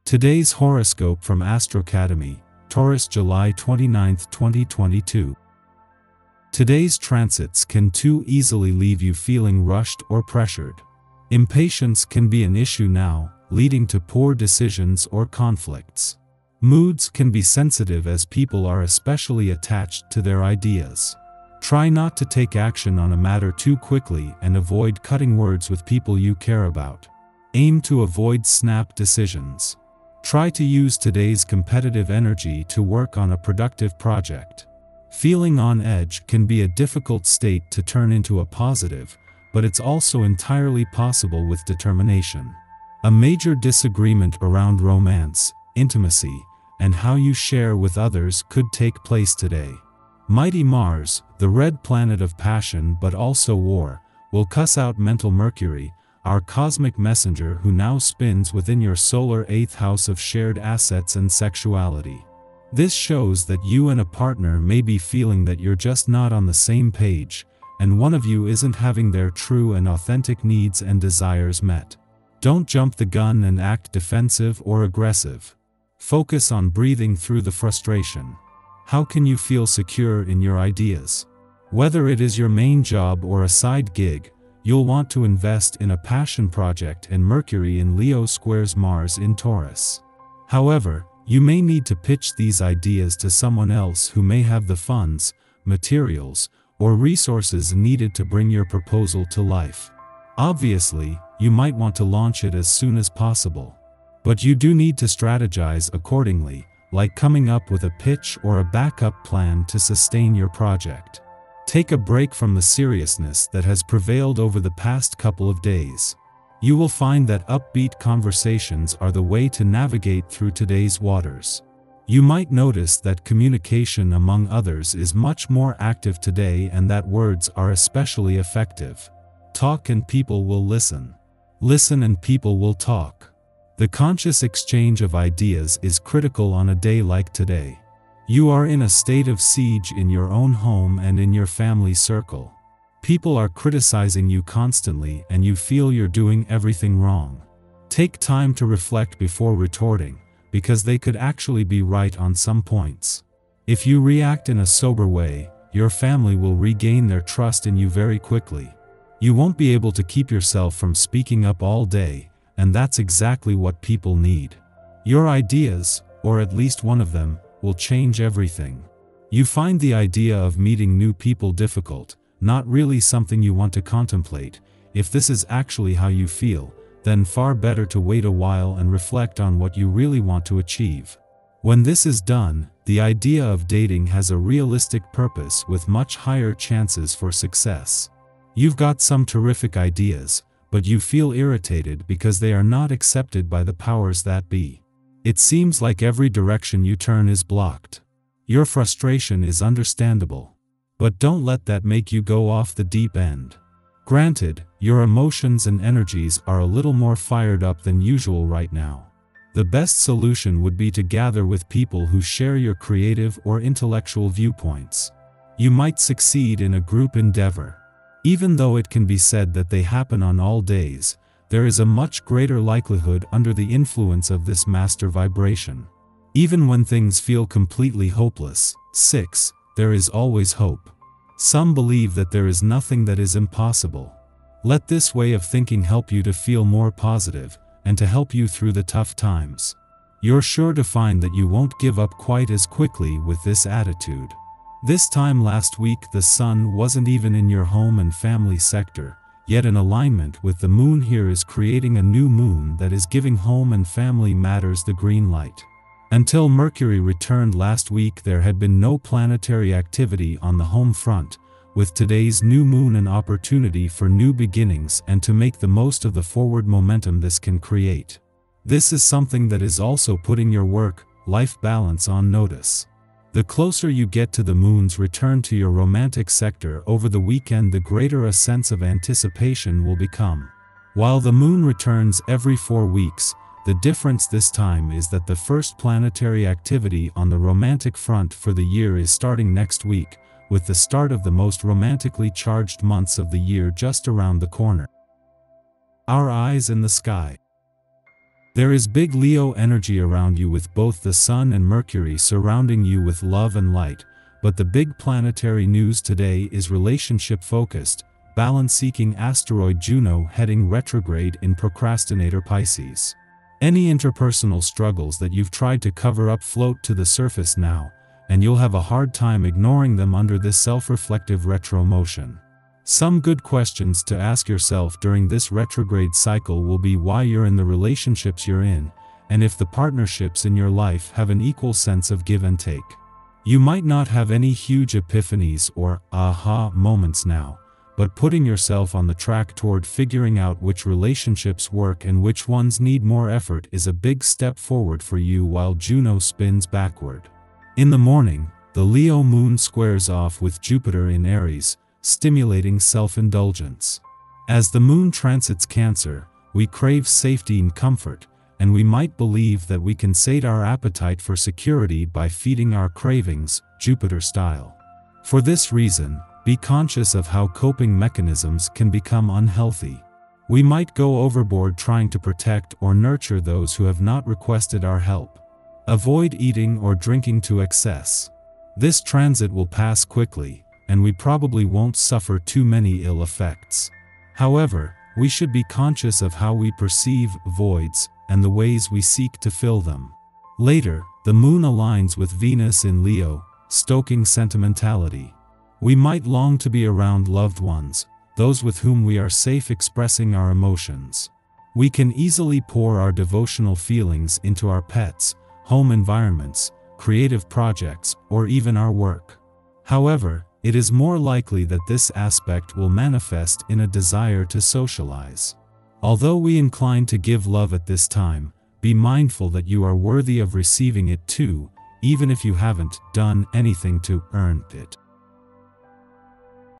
Today's horoscope from Astro Academy, Taurus, July 29, 2022. Today's transits can too easily leave you feeling rushed or pressured. Impatience can be an issue now, leading to poor decisions or conflicts. Moods can be sensitive as people are especially attached to their ideas. Try not to take action on a matter too quickly and avoid cutting words with people you care about. Aim to avoid snap decisions. Try to use today's competitive energy to work on a productive project. Feeling on edge can be a difficult state to turn into a positive, but it's also entirely possible with determination. A major disagreement around romance, intimacy, and how you share with others could take place today. Mighty Mars, the red planet of passion but also war, will cuss out mental Mercury, our cosmic messenger who now spins within your solar 8th house of shared assets and sexuality. This shows that you and a partner may be feeling that you're just not on the same page, and one of you isn't having their true and authentic needs and desires met. Don't jump the gun and act defensive or aggressive. Focus on breathing through the frustration. How can you feel secure in your ideas? Whether it is your main job or a side gig, you'll want to invest in a passion project, and Mercury in Leo squares Mars in Taurus. However, you may need to pitch these ideas to someone else who may have the funds, materials, or resources needed to bring your proposal to life. Obviously, you might want to launch it as soon as possible. But you do need to strategize accordingly, like coming up with a pitch or a backup plan to sustain your project. Take a break from the seriousness that has prevailed over the past couple of days. You will find that upbeat conversations are the way to navigate through today's waters. You might notice that communication among others is much more active today and that words are especially effective. Talk and people will listen. Listen and people will talk. The conscious exchange of ideas is critical on a day like today. You are in a state of siege in your own home and in your family circle. People are criticizing you constantly and you feel you're doing everything wrong. Take time to reflect before retorting, because they could actually be right on some points. If you react in a sober way, your family will regain their trust in you very quickly. You won't be able to keep yourself from speaking up all day, and that's exactly what people need. Your ideas, or at least one of them, will change everything. You find the idea of meeting new people difficult, not really something you want to contemplate. If this is actually how you feel, then far better to wait a while and reflect on what you really want to achieve. When this is done, the idea of dating has a realistic purpose with much higher chances for success. You've got some terrific ideas, but you feel irritated because they are not accepted by the powers that be. It seems like every direction you turn is blocked. Your frustration is understandable. But don't let that make you go off the deep end. Granted, your emotions and energies are a little more fired up than usual right now. The best solution would be to gather with people who share your creative or intellectual viewpoints. You might succeed in a group endeavor. Even though it can be said that they happen on all days, there is a much greater likelihood under the influence of this master vibration. Even when things feel completely hopeless, 6, there is always hope. Some believe that there is nothing that is impossible. Let this way of thinking help you to feel more positive, and to help you through the tough times. You're sure to find that you won't give up quite as quickly with this attitude. This time last week the sun wasn't even in your home and family sector, yet an alignment with the moon here is creating a new moon that is giving home and family matters the green light. Until Mercury returned last week, there had been no planetary activity on the home front, with today's new moon an opportunity for new beginnings and to make the most of the forward momentum this can create. This is something that is also putting your work-life balance on notice. The closer you get to the moon's return to your romantic sector over the weekend, the greater a sense of anticipation will become. While the moon returns every 4 weeks, the difference this time is that the first planetary activity on the romantic front for the year is starting next week, with the start of the most romantically charged months of the year just around the corner. Our eyes in the sky. There is big Leo energy around you with both the Sun and Mercury surrounding you with love and light, but the big planetary news today is relationship-focused, balance-seeking asteroid Juno heading retrograde in procrastinator Pisces. Any interpersonal struggles that you've tried to cover up float to the surface now, and you'll have a hard time ignoring them under this self-reflective retro motion. Some good questions to ask yourself during this retrograde cycle will be why you're in the relationships you're in, and if the partnerships in your life have an equal sense of give and take. You might not have any huge epiphanies or aha moments now, but putting yourself on the track toward figuring out which relationships work and which ones need more effort is a big step forward for you while Juno spins backward. In the morning, the Leo moon squares off with Jupiter in Aries, stimulating self-indulgence. As the moon transits Cancer, we crave safety and comfort, and we might believe that we can sate our appetite for security by feeding our cravings, Jupiter style. For this reason, be conscious of how coping mechanisms can become unhealthy. We might go overboard trying to protect or nurture those who have not requested our help. Avoid eating or drinking to excess. This transit will pass quickly, and we probably won't suffer too many ill effects. However, we should be conscious of how we perceive voids and the ways we seek to fill them. Later, the moon aligns with Venus in Leo, stoking sentimentality. We might long to be around loved ones, those with whom we are safe expressing our emotions. We can easily pour our devotional feelings into our pets, home environments, creative projects, or even our work. However, it is more likely that this aspect will manifest in a desire to socialize. Although we incline to give love at this time, be mindful that you are worthy of receiving it too, even if you haven't done anything to earn it.